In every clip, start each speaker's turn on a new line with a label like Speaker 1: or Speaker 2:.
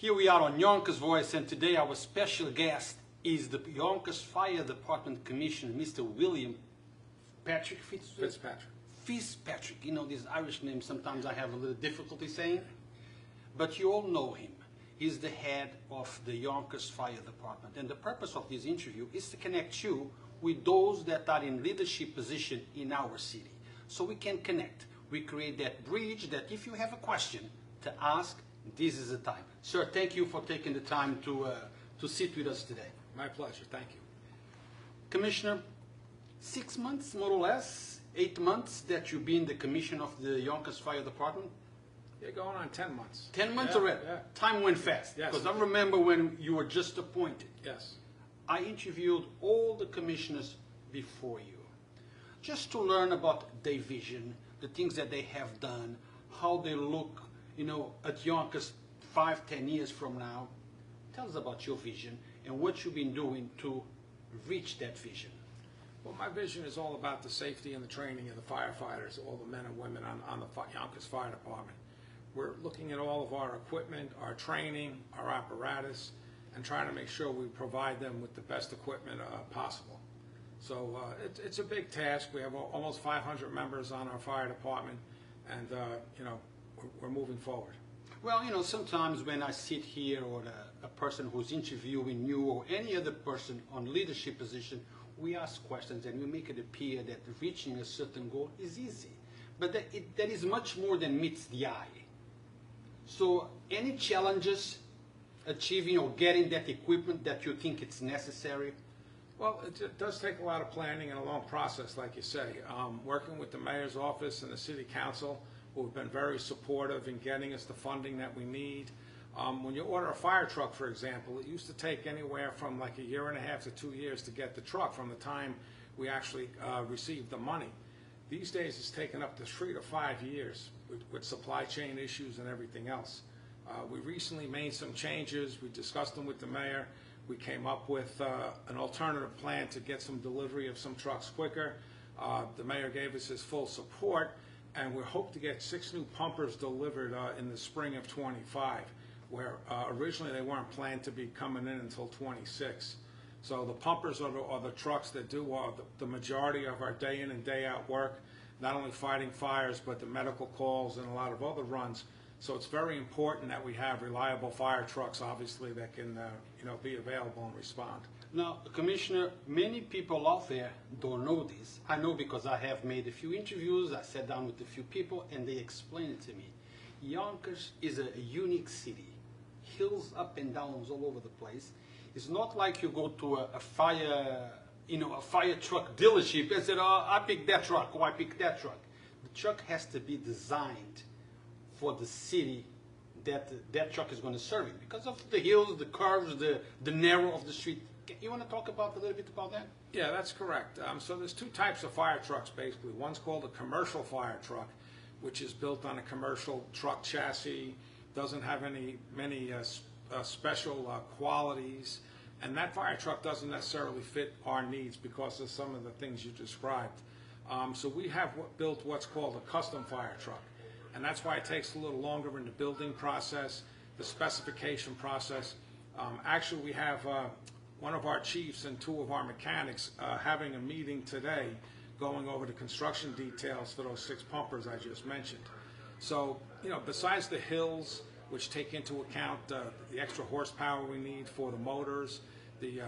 Speaker 1: Here we are on Yonkers Voice, and today our special guest is the Yonkers Fire Department Commissioner, Mr. Fitzpatrick. You know, these Irish names sometimes I have a little difficulty saying, but you all know him. He's the head of the Yonkers Fire Department, and the purpose of this interview is to connect you with those that are in leadership position in our city, so we can connect. We create that bridge that if you have a question to ask, this is the time. Sir, thank you for taking the time to sit with us today.
Speaker 2: My pleasure, thank you.
Speaker 1: Commissioner, 6 months, more or less, 8 months that you've been the commissioner of the Yonkers Fire Department?
Speaker 2: You're going on 10 months.
Speaker 1: 10 months
Speaker 2: yeah,
Speaker 1: already?
Speaker 2: Yeah.
Speaker 1: Time went fast.
Speaker 2: Yes.
Speaker 1: Because I remember when you were just appointed.
Speaker 2: Yes.
Speaker 1: I interviewed all the commissioners before you, just to learn about their vision, the things that they have done, how they look, you know, at Yonkers 5-10 years from now. Tell us about your vision and what you've been doing to reach that vision.
Speaker 2: Well, my vision is all about the safety and the training of the firefighters, all the men and women on the Yonkers Fire Department. We're looking at all of our equipment, our training, our apparatus, and trying to make sure we provide them with the best equipment possible. So it's a big task. We have almost 500 members on our fire department, and you know, we're moving forward.
Speaker 1: Well, you know, sometimes when I sit here or a person who's interviewing you or any other person on leadership position, we ask questions and we make it appear that reaching a certain goal is easy. But that is much more than meets the eye. So any challenges achieving or getting that equipment that you think it's necessary?
Speaker 2: Well, it does take a lot of planning and a long process, like you say. Working with the mayor's office and the city council, who have been very supportive in getting us the funding that we need. When you order a fire truck, for example, it used to take anywhere from like 1.5 to 2 years to get the truck from the time we actually received the money. These days it's taken up to 3 to 5 years with supply chain issues and everything else. We recently made some changes. We discussed them with the mayor. We came up with an alternative plan to get some delivery of some trucks quicker. The mayor gave us his full support, and we hope to get 6 new pumpers delivered in the spring of '25, where originally they weren't planned to be coming in until '26. So the pumpers are the trucks that do the majority of our day in and day out work, not only fighting fires, but the medical calls and a lot of other runs. So it's very important that we have reliable fire trucks, obviously, that can you know, be available and respond.
Speaker 1: Now, Commissioner, many people out there don't know this. I know because I have made a few interviews, I sat down with a few people, and they explained it to me. Yonkers is a unique city. Hills up and downs all over the place. It's not like you go to a fire, you know, a fire truck dealership and say, oh, I pick that truck, or I pick that truck. The truck has to be designed for the city that that truck is going to serve it, because of the hills, the curves, the narrow of the street. You want to talk about a little bit about that?
Speaker 2: Yeah, that's correct. So there's 2 types of fire trucks, basically. One's called a commercial fire truck, which is built on a commercial truck chassis, doesn't have many special qualities, and that fire truck doesn't necessarily fit our needs because of some of the things you described. So we have built what's called a custom fire truck, and that's why it takes a little longer in the building process, the specification process. Actually, we have one of our chiefs and 2 of our mechanics having a meeting today going over the construction details for those 6 pumpers I just mentioned. So, you know, besides the hills, which take into account the extra horsepower we need for the motors, the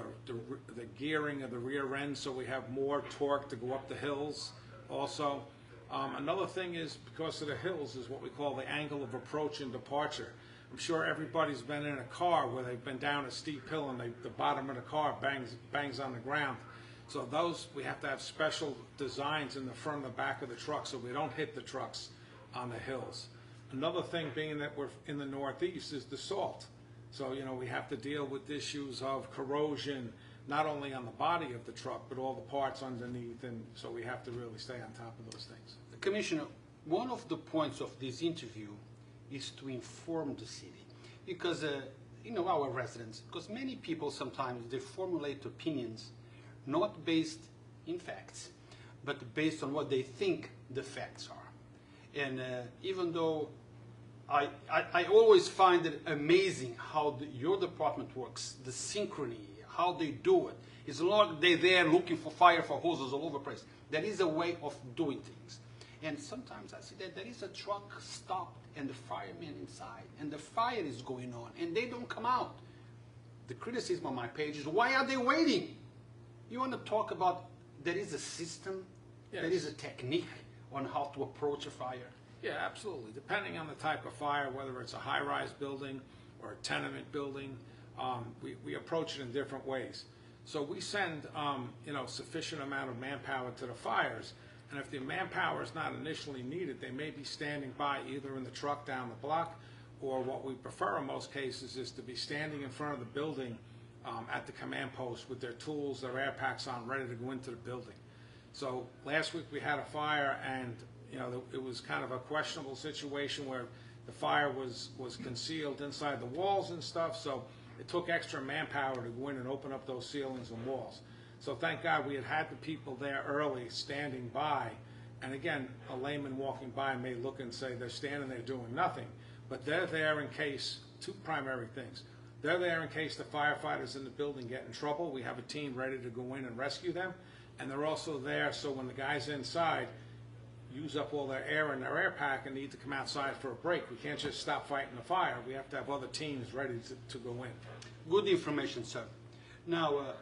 Speaker 2: gearing of the rear end, so we have more torque to go up the hills also. Another thing is, because of the hills, is what we call the angle of approach and departure. I'm sure everybody's been in a car where they've been down a steep hill and the bottom of the car bangs on the ground. So those, we have to have special designs in the front and the back of the truck so we don't hit the trucks on the hills. Another thing, being that we're in the Northeast, is the salt. So, you know, we have to deal with issues of corrosion, not only on the body of the truck, but all the parts underneath, and so we have to really stay on top of those things.
Speaker 1: Commissioner, one of the points of this interview is to inform the city, because you know, our residents, because many people sometimes they formulate opinions not based in facts, but based on what they think the facts are. And even though I always find it amazing how your department works, the synchrony, how they do it. It's not they're there looking for fire for hoses all over the place. There is a way of doing things. And sometimes I see that there is a truck stopped and the firemen inside, and the fire is going on, and they don't come out. The criticism on my page is, why are they waiting? You want to talk about there is a system,
Speaker 2: Yes.
Speaker 1: there is a technique on how to approach a fire.
Speaker 2: Yeah, absolutely. Depending on the type of fire, whether it's a high-rise building or a tenement building, we approach it in different ways. So we send, sufficient amount of manpower to the fires, and if the manpower is not initially needed, they may be standing by either in the truck down the block, or what we prefer in most cases is to be standing in front of the building at the command post with their tools, their air packs on, ready to go into the building. So last week we had a fire, and it was kind of a questionable situation where the fire was concealed inside the walls and stuff, so it took extra manpower to go in and open up those ceilings and walls. So thank God we had the people there early standing by, and again, a layman walking by may look and say they're standing there doing nothing, but they're there in case, two primary things. They're there in case the firefighters in the building get in trouble. We have a team ready to go in and rescue them, and they're also there so when the guys inside use up all their air in their air pack and need to come outside for a break, we can't just stop fighting the fire. We have to have other teams ready to go in.
Speaker 1: Good information, sir. Now,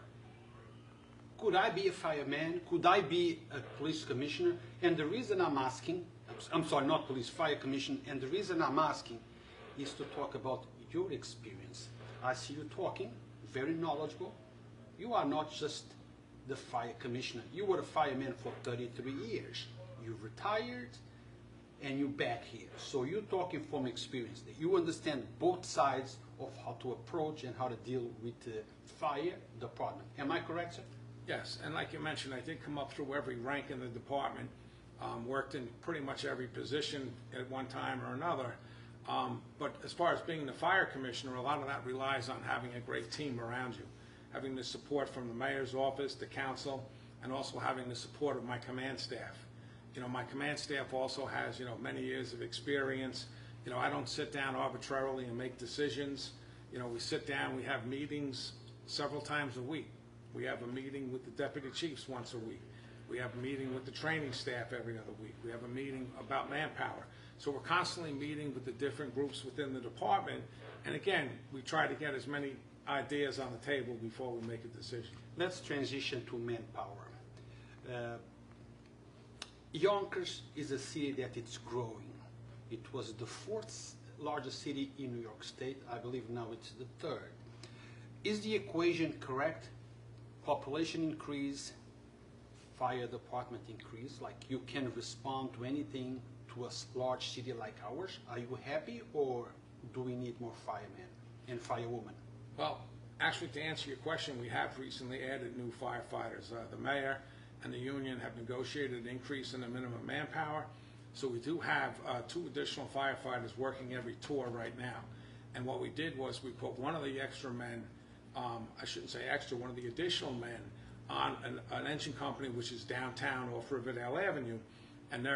Speaker 1: could I be a fireman? Could I be a police commissioner? And the reason I'm asking, I'm sorry, not police, fire commissioner, and the reason I'm asking is to talk about your experience. I see you talking, very knowledgeable. You are not just the fire commissioner. You were a fireman for 33 years. You retired, and you're back here. So you're talking from experience. You understand both sides of how to approach and how to deal with the fire department. Am I correct, sir?
Speaker 2: Yes, and like you mentioned, I did come up through every rank in the department, worked in pretty much every position at one time or another. But as far as being the fire commissioner, a lot of that relies on having a great team around you, having the support from the mayor's office, the council, and also having the support of my command staff. My command staff also has, many years of experience. I don't sit down arbitrarily and make decisions. We sit down, we have meetings several times a week. We have a meeting with the deputy chiefs once a week. We have a meeting with the training staff every other week. We have a meeting about manpower. So we're constantly meeting with the different groups within the department. And again, we try to get as many ideas on the table before we make a decision.
Speaker 1: Let's transition to manpower. Yonkers is a city that it's growing. It was the fourth largest city in New York State. I believe now it's the third. Is the equation correct? Population increase, fire department increase, like you can respond to anything to a large city like ours. Are you happy, or do we need more firemen and firewomen?
Speaker 2: Well, actually, to answer your question, we have recently added new firefighters. The mayor and the union have negotiated an increase in the minimum manpower. So we do have 2 additional firefighters working every tour right now. And what we did was we put one of the extra men, I shouldn't say extra, one of the additional men on an engine company which is downtown off Riverdale Avenue, and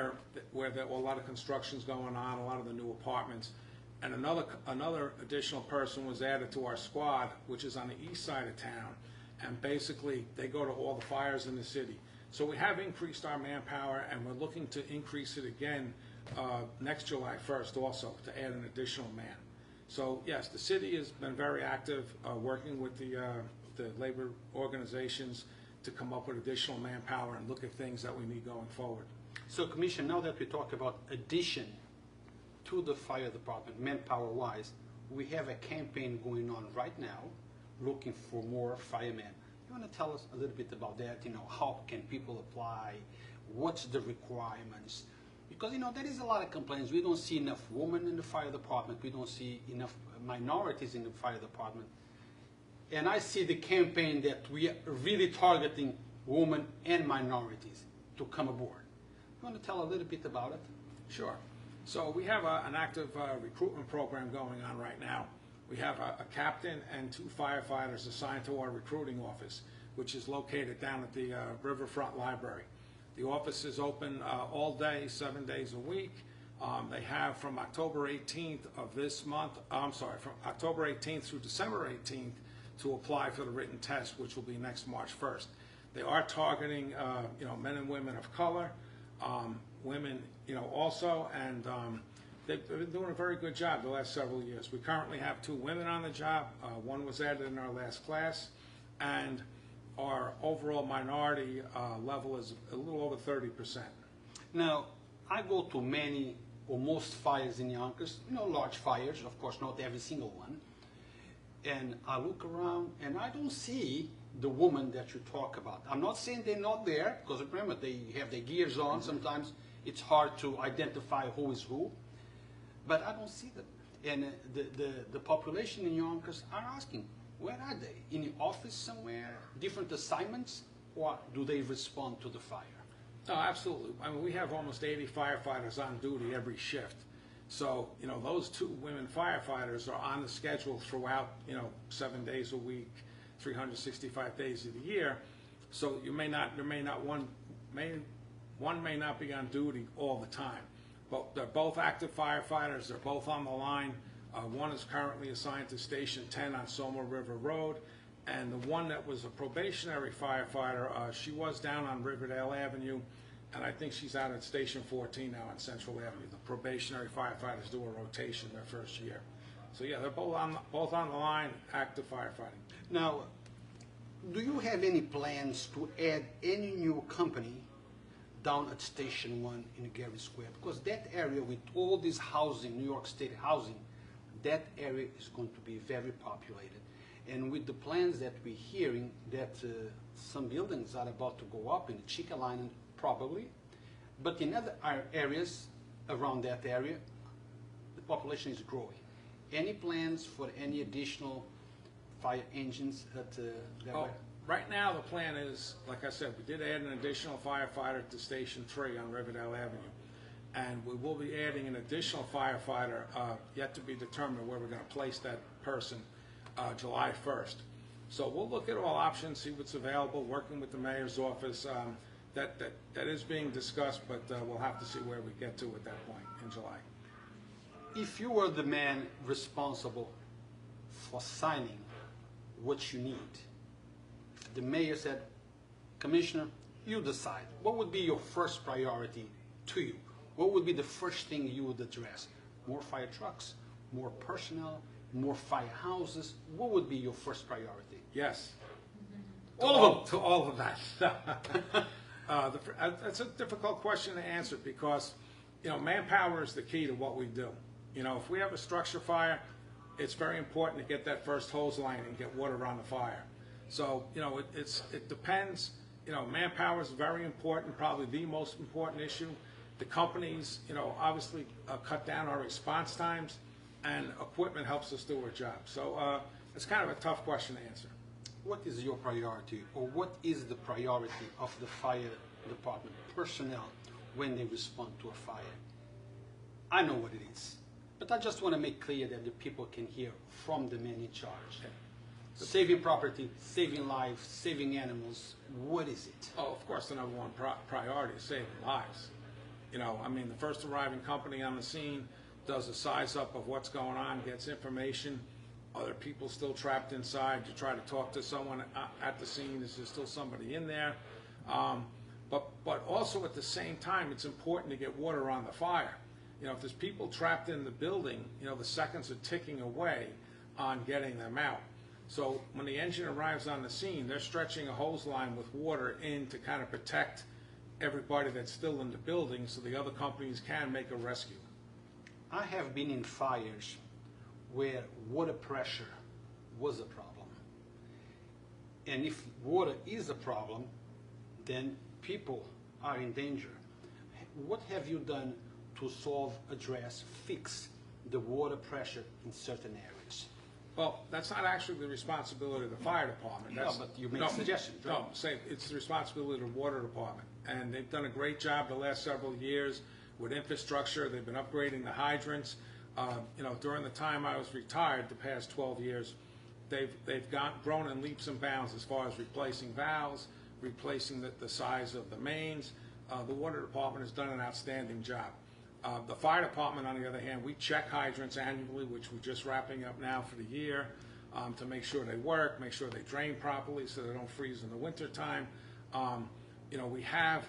Speaker 2: where a lot of construction's going on, a lot of the new apartments. And another additional person was added to our squad, which is on the east side of town. And basically, they go to all the fires in the city. So we have increased our manpower, and we're looking to increase it again next July 1st also, to add an additional man. So yes, the city has been very active working with the labor organizations to come up with additional manpower and look at things that we need going forward.
Speaker 1: So, Commissioner, now that we talk about addition to the fire department, manpower-wise, we have a campaign going on right now looking for more firemen. You want to tell us a little bit about that? How can people apply? What's the requirements? Because, there is a lot of complaints. We don't see enough women in the fire department. We don't see enough minorities in the fire department. And I see the campaign that we are really targeting women and minorities to come aboard. You want to tell a little bit about it?
Speaker 2: Sure. So we have an active recruitment program going on right now. We have a captain and 2 firefighters assigned to our recruiting office, which is located down at the Riverfront Library. The office is open all day, 7 days a week. They have from October 18th of this month, from October 18th through December 18th to apply for the written test, which will be next March 1st. They are targeting, men and women of color, women, also, and they've been doing a very good job the last several years. We currently have 2 women on the job. One was added in our last class, and our overall minority level is a little over 30%.
Speaker 1: Now, I go to many or most fires in Yonkers, large fires, of course, not every single one. And I look around and I don't see the woman that you talk about. I'm not saying they're not there, because remember, they have their gears on. Sometimes it's hard to identify who is who, but I don't see them. And the population in Yonkers are asking, where are they? In the office somewhere, different assignments, or do they respond to the fire?
Speaker 2: No, absolutely. I mean, we have almost 80 firefighters on duty every shift. So, those 2 women firefighters are on the schedule throughout, 7 days a week, 365 days of the year. So one may not be on duty all the time. But they're both active firefighters. They're both on the line. One is currently assigned to Station 10 on Soma River Road. And the one that was a probationary firefighter, she was down on Riverdale Avenue, and I think she's out at Station 14 now on Central Avenue. The probationary firefighters do a rotation their first year. So yeah, they're both on the line, active firefighting.
Speaker 1: Now, do you have any plans to add any new company down at Station 1 in Gary Square? Because that area, with all this housing, New York State housing, that area is going to be very populated. And with the plans that we're hearing that some buildings are about to go up in the Chica Line, probably, but in other areas around that area, the population is growing. Any plans for any additional fire engines at that way?
Speaker 2: Right now, the plan is, like I said, we did add an additional firefighter to Station 3 on Riverdale Avenue. And we will be adding an additional firefighter, yet to be determined where we're going to place that person, July 1st. So we'll look at all options, see what's available, working with the mayor's office. That is being discussed, but we'll have to see where we get to at that point in July.
Speaker 1: If you were the man responsible for signing what you need, the mayor said, Commissioner, you decide. What would be your first priority to you? What would be the first thing you would address? More fire trucks, more personnel, more firehouses? What would be your first priority?
Speaker 2: Yes.
Speaker 1: All of them.
Speaker 2: To all of that. That's a difficult question to answer because, manpower is the key to what we do. If we have a structure fire, it's very important to get that first hose line and get water on the fire. So, it depends. Manpower is very important, probably the most important issue. The companies, obviously cut down our response times, and equipment helps us do our job. So it's kind of a tough question to answer.
Speaker 1: What is your priority, or what is the priority of the fire department personnel when they respond to a fire? I know what it is, but I just want to make clear that the people can hear from the man in charge.
Speaker 2: Okay.
Speaker 1: Saving property, saving lives, saving animals, what is it?
Speaker 2: Oh, of course, the number one priority is saving lives. The first arriving company on the scene does a size up of what's going on, gets information. Are there people still trapped inside? You try to talk to someone at the scene. Is there still somebody in there? But also at the same time, it's important to get water on the fire. If there's people trapped in the building, the seconds are ticking away on getting them out. So when the engine arrives on the scene, they're stretching a hose line with water in to kind of protect everybody that's still in the building so the other companies can make a rescue.
Speaker 1: I have been in fires where water pressure was a problem. And if water is a problem, then people are in danger. What have you done to solve, address, fix the water pressure in certain areas?
Speaker 2: Well, that's not actually the responsibility of the fire department.
Speaker 1: No, but you make suggestions, right?
Speaker 2: No, it's the responsibility of the water department. And they've done a great job the last several years with infrastructure. They've been upgrading the hydrants. During the time I was retired, the past 12 years, they've grown in leaps and bounds as far as replacing valves, replacing the size of the mains. The water department has done an outstanding job. The fire department, on the other hand, we check hydrants annually, which we're just wrapping up now for the year, to make sure they work, make sure they drain properly so they don't freeze in the wintertime. You know, we have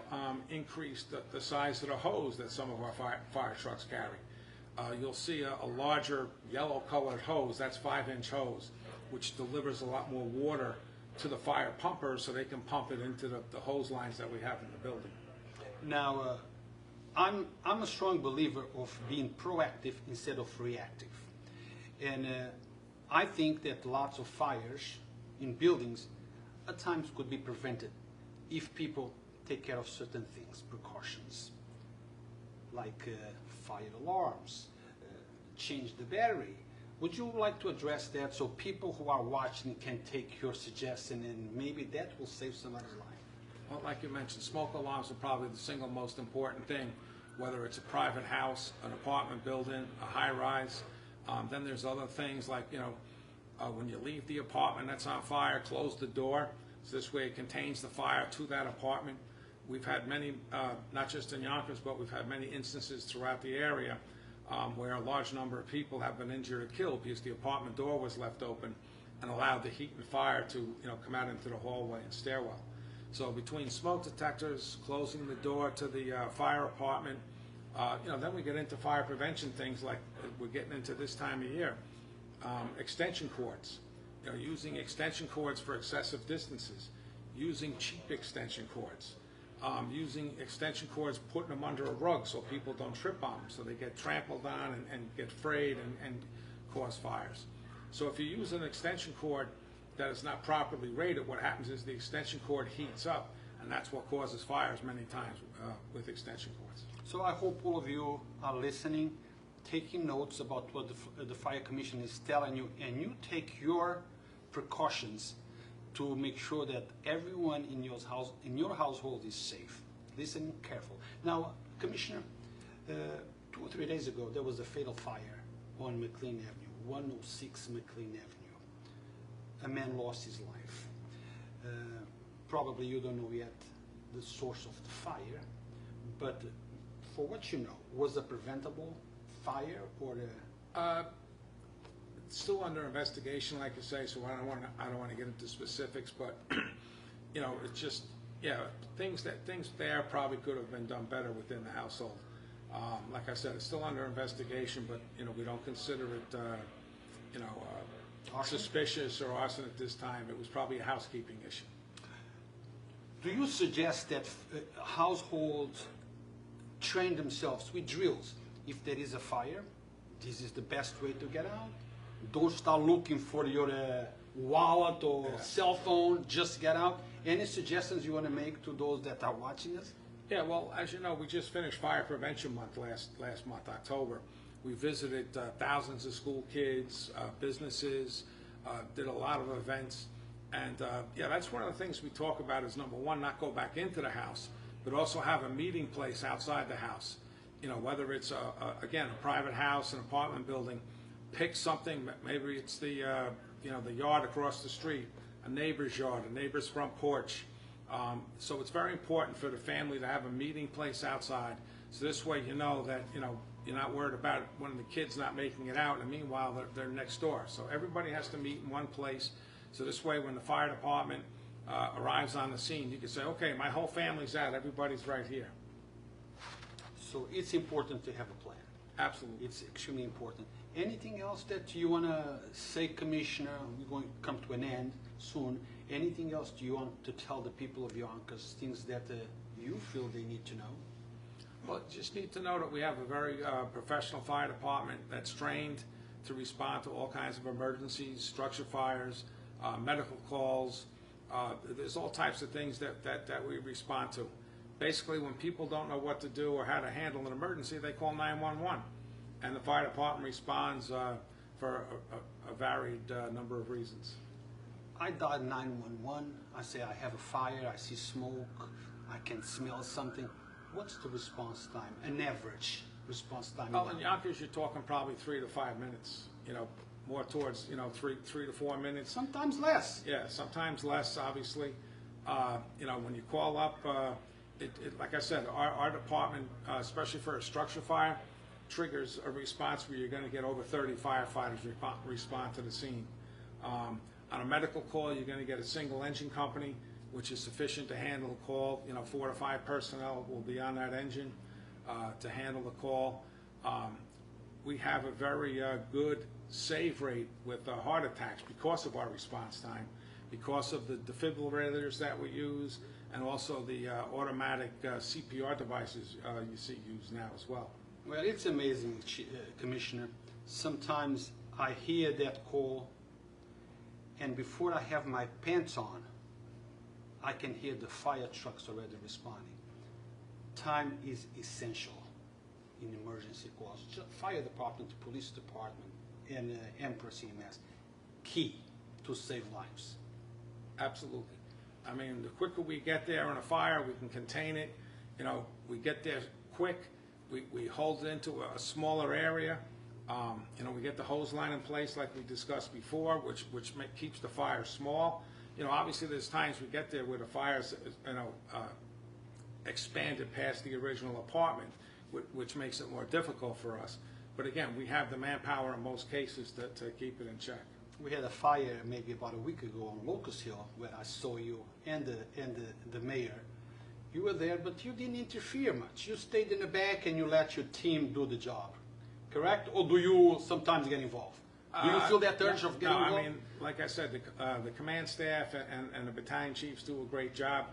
Speaker 2: increased the size of the hose that some of our fire trucks carry. You'll see a larger yellow-colored hose, that's 5-inch hose, which delivers a lot more water to the fire pumpers so they can pump it into the hose lines that we have in the building.
Speaker 1: Now, I'm a strong believer of being proactive instead of reactive. And I think that lots of fires in buildings at times could be prevented if people take care of certain things, precautions, like fire alarms, change the battery. Would you like to address that so people who are watching can take your suggestion and maybe that will save somebody's life?
Speaker 2: Well, like you mentioned, smoke alarms are probably the single most important thing, whether it's a private house, an apartment building, a high-rise. Then there's other things like, you know, when you leave the apartment that's on fire, close the door. So this way it contains the fire to that apartment. We've had many, not just in Yonkers, but we've had many instances throughout the area where a large number of people have been injured or killed because the apartment door was left open and allowed the heat and fire to, you know, come out into the hallway and stairwell. So between smoke detectors, closing the door to the fire apartment, you know, then we get into fire prevention things like we're getting into this time of year. Extension cords, you know, using extension cords for excessive distances, using cheap extension cords, using extension cords, putting them under a rug so people don't trip on them, so they get trampled on and get frayed and cause fires. So if you use an extension cord that is not properly rated, what happens is the extension cord heats up, and that's what causes fires many times with extension cords.
Speaker 1: So I hope all of you are listening, taking notes about what the Fire Commission is telling you, and you take your precautions to make sure that everyone in your household is safe. Listen careful. Now, Commissioner, 2 or 3 days ago, there was a fatal fire on McLean Avenue, 106 McLean Avenue. A man lost his life. Probably you don't know yet the source of the fire, but for what you know, was a preventable fire or
Speaker 2: It's still under investigation, like you say, so I don't want to get into specifics, but you know, it's just, yeah, things there probably could have been done better within the household. Like I said, it's still under investigation, but you know, we don't consider it you know, suspicious or arson at this time. It was probably a housekeeping issue.
Speaker 1: Do you suggest that households train themselves with drills? If there is a fire, this is the best way to get out. Don't start looking for your wallet or cell phone, just get out. Any suggestions you want to make to those that are watching us?
Speaker 2: Yeah, well, as you know, we just finished Fire Prevention Month last month, October. We visited thousands of school kids, businesses, did a lot of events. And yeah, that's one of the things we talk about is, number one, not go back into the house, but also have a meeting place outside the house. You know, whether it's, again, a private house, an apartment building, pick something, maybe it's the, you know, the yard across the street, a neighbor's yard, a neighbor's front porch. So it's very important for the family to have a meeting place outside. So this way, you know that, you know, you're not worried about one of the kids not making it out, and meanwhile, they're next door. So everybody has to meet in one place. So this way, when the fire department arrives on the scene, you can say, okay, my whole family's out, everybody's right here.
Speaker 1: So it's important to have a plan.
Speaker 2: Absolutely.
Speaker 1: It's extremely important. Anything else that you want to say, Commissioner? We're going to come to an end soon. Anything else do you want to tell the people of Yonkers, things that you feel they need to know?
Speaker 2: Well, just need to know that we have a very professional fire department that's trained to respond to all kinds of emergencies, structure fires, medical calls. There's all types of things that we respond to. Basically, when people don't know what to do or how to handle an emergency, they call 911. And the fire department responds for a varied number of reasons.
Speaker 1: I dial 911. I say I have a fire, I see smoke, I can smell something. What's the response time, an average response time?
Speaker 2: Well, in Yonkers, you're talking probably 3 to 5 minutes. You know, more towards, you know, 3 to 4 minutes.
Speaker 1: Sometimes less.
Speaker 2: Yeah, sometimes less, obviously. You know, when you call up, like I said, our department, especially for a structure fire, triggers a response where you're going to get over 30 firefighters respond to the scene. On a medical call, you're going to get a single engine company, which is sufficient to handle a call. 4 to 5 personnel will be on that engine to handle the call. We have a very good save rate with heart attacks because of our response time, because of the defibrillators that we use, and also the automatic CPR devices you see used now as well.
Speaker 1: Well, it's amazing, Commissioner. Sometimes I hear that call, and before I have my pants on, I can hear the fire trucks already responding. Time is essential in emergency calls. Fire department, police department, and Empress EMS, key to save lives.
Speaker 2: Absolutely. I mean, the quicker we get there in a fire, we can contain it. We get there quick. We hold it into a smaller area. We get the hose line in place like we discussed before, which keeps the fire small. Obviously there's times we get there where the fire's, expanded past the original apartment, which makes it more difficult for us. But again, we have the manpower in most cases to keep it in check.
Speaker 1: We had a fire maybe about a week ago on Locust Hill where I saw you and the mayor. You were there, but you didn't interfere much. You stayed in the back and you let your team do the job, correct? Or do you sometimes get involved? Do you feel that urge of getting involved?
Speaker 2: I mean, like I said, the command staff and the battalion chiefs do a great job.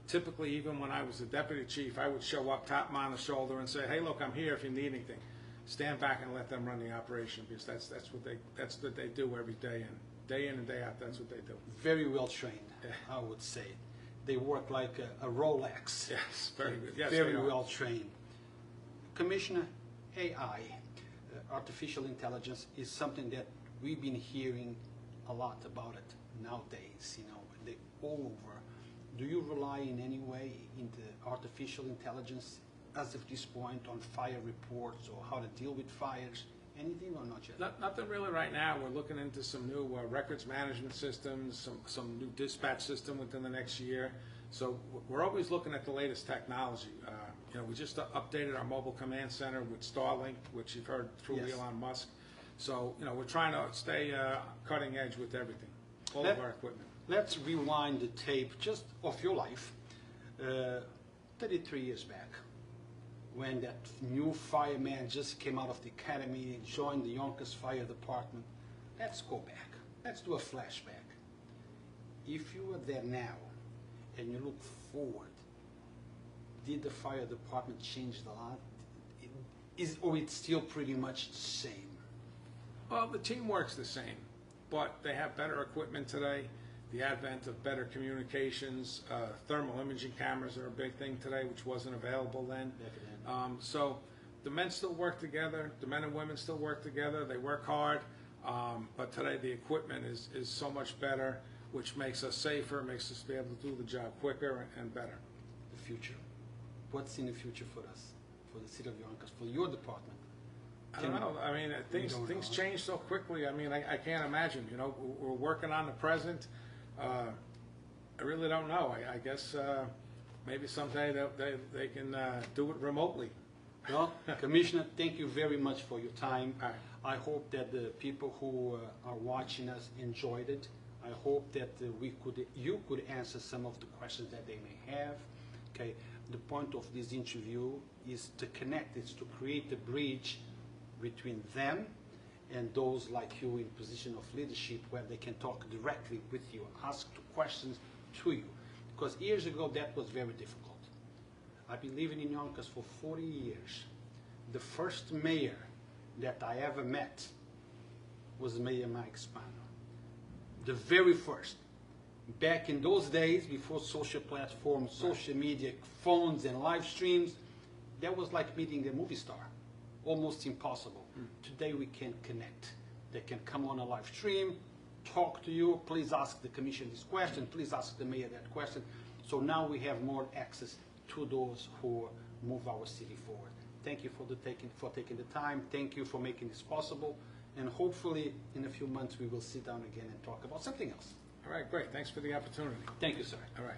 Speaker 2: Typically, even when I was the deputy chief, I would show up, tap them on the shoulder, and say, "Hey, look, I'm here if you need anything." Stand back and let them run the operation, because that's what they do every day in and day out. That's what they do.
Speaker 1: Very well trained, I would say. They work like a Rolex.
Speaker 2: Yes, very good. Yes,
Speaker 1: very well trained. Commissioner, AI, artificial intelligence, is something that we've been hearing a lot about it nowadays. They're all over. Do you rely in any way into artificial intelligence as of this point on fire reports or how to deal with fires? Anything or not yet?
Speaker 2: Nothing really right now. We're looking into some new records management systems, some new dispatch system within the next year. So we're always looking at the latest technology. We just updated our mobile command center with Starlink, which you've heard through Elon Musk. So we're trying to stay cutting edge with everything, all of our equipment.
Speaker 1: Let's rewind the tape just of your life, 33 years back, when that new fireman just came out of the academy, joined the Yonkers Fire Department. Let's go back. Let's do a flashback. If you were there now and you look forward, did the fire department change a lot? Or it's still pretty much the same?
Speaker 2: Well, the teamwork's the same, but they have better equipment today. The advent of better communications, thermal imaging cameras are a big thing today, which wasn't available then. So the men still work together, the men and women still work together, they work hard, but today the equipment is so much better, which makes us safer, makes us be able to do the job quicker and better.
Speaker 1: The future. What's in the future for us, for the city of Yonkers, for your department?
Speaker 2: I don't know. I mean, things change so quickly. I mean, I can't imagine. We're working on the present. I really don't know. I guess maybe someday they can do it remotely.
Speaker 1: Well, Commissioner, thank you very much for your time.
Speaker 2: All right.
Speaker 1: I hope that the people who are watching us enjoyed it. I hope that you could answer some of the questions that they may have. Okay. The point of this interview is to connect. It's to create a bridge between them and those like you in position of leadership, where they can talk directly with you, ask questions to you. Because years ago that was very difficult. I've been living in Yonkers for 40 years. The first mayor that I ever met was Mayor Mike Spano. The very first. Back in those days, before social platforms, social media, phones and live streams, that was like meeting a movie star. Almost impossible. Today we can connect. They can come on a live stream, talk to you, please ask the commission this question, please ask the mayor that question. So now we have more access to those who move our city forward. Thank you for taking the time. Thank you for making this possible. And hopefully in a few months we will sit down again and talk about something else.
Speaker 2: All right, great. Thanks for the opportunity.
Speaker 1: Thank you, sir.
Speaker 2: All right.